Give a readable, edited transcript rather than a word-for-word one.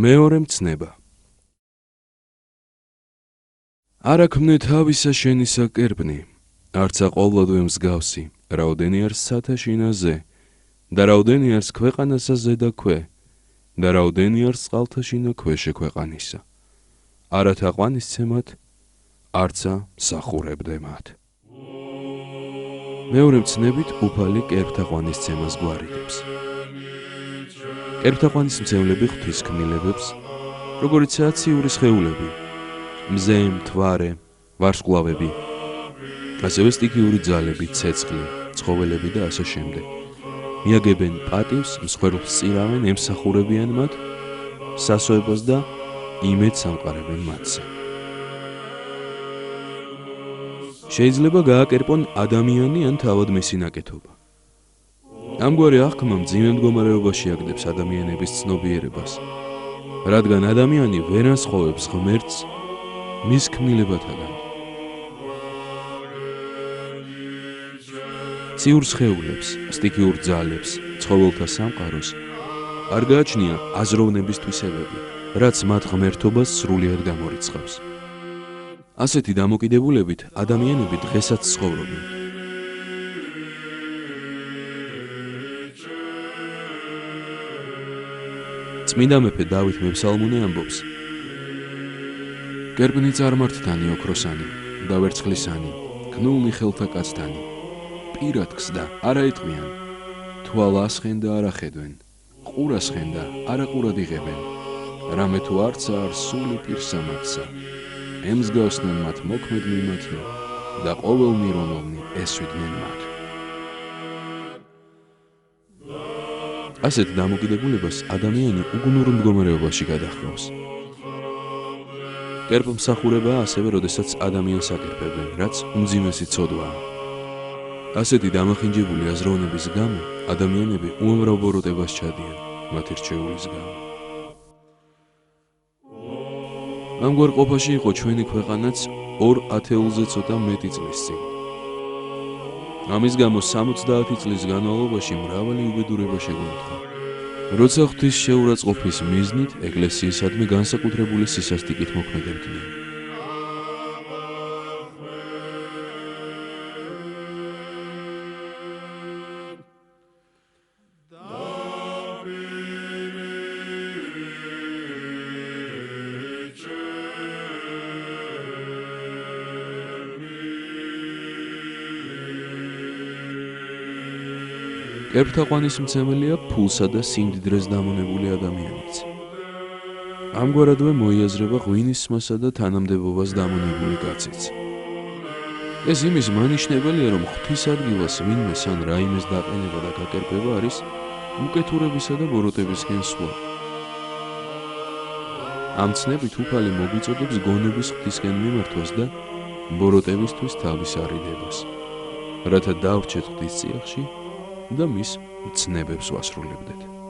მეორე მცნება. არა ქმნე თავისა შენისა კერპნი, არცა ყოვლადვე მსგავსი, რაოდენი არის სათავშინაზე, და რაოდენი არის ქვეყანასა ზედა ქვე, და რაოდენი არის წყალთაშინა ქვეშე ქვეყანისა. არა თაყვანისცემათ, არცა მსახურებდე მათ. მეორე მცნებით უფალი კერპთაყვანისცემას გვარიდებს. კერპთაყვანისმცემლები ღვთის ქმნილებებს, როგორიცაა ციური სხეულები, მზე, მთვარე, ვარსკვლავები, ასევე სტიქიური ძალები, ცეცხლი, ცხოველები და ასე შემდეგ. მიაგებენ პატივს, მსხვერპლს წირავენ, ემსახურებიან მათ, სასოებას და იმედს ამყარებენ მათზე. შეიძლება გააკერპონ ადამიანი ან თავად მისი ნაკეთობა. ამგვარი აღქმა მძიმე მდგომარეობაში აგდებს ადამიანების ცნობიერებას, რადგან ადამიანი ვერ ასხოვებს ღმერთს მის ქმნილებათაგან. ციურ სხეულებს, სტიქიურ ძალებს, ცხოველთა სამყაროს არ გააჩნია აზროვნების თვისებები, რაც მათ ღმერთობას სრულიად გამორიცხავს. ასეთი დამოკიდებულებით ადამიანები დღესაც ცხოვრობენ. წმინდა მეფე დავით მეფსალმუნე ამბობს: კერპნი წარმართთანი ოქროსანი და ვერცხლისანი, ქნულნი ხელთა კაცთანი, პირად ხსდა არა ეტყვიან, თვალ ასხენ და არ ახედვენ, ყურა სხენ და არა ყურად იღებენ, რამე თუ არცა არ სული პირსა მათსა, ემსგავსნენ მათ მოქმედ მიმათნი და ყოველნი რომელნი ესვიდნენ მათ. ასეთ დამოკიდებულებას ადამიანი უგუნურ მდგომარეობაში გადაჰყავს. კერპმსახურებაა ასევე, როდესაც ადამიანს აკერპებენ, რაც უმძიმესი ცოდვაა. ასეთი დამახინჯებული აზროვნების გამო ადამიანები უამრავ ბოროტებას ჩადიან მათი რჩეულის გამო. ამგვარ ყოფაში იყო ჩვენი ქვეყანაც 2 ათეულზე ცოტა მეტი წლის წინ. ამის გამო 70 წლის განმავლობაში მრავალი უბედურება შეგვემთხვა. როცა ღვთის შეურაცხყოფის მიზნით ეკლესიისადმი განსაკუთრებული სისასტიკით მოქმედებდნენ. კერპთაყვანისმცემელია ფულსა და სიმდიდრეს დამონებული ადამიანიც. ამგვარადვე მოიაზრება ღვინისმასა და თანამდებობას დამონებული კაციც. ეს იმის მანიშნებელია, რომ ღვთის ადგილას ვინმეს ან რაიმეს დაყენება და გაკერპება არის უკეთურებისა და ბოროტებისკენ სხვა. ამ ცნებით უფალი მოგვიწოდებს გონების ღვთისკენ მიმართვას და ბოროტებისთვის თავის არიდებას, რათა დავრჩეთ ღვთის წიაღში და მის მცნებებს ვასრულებდეთ.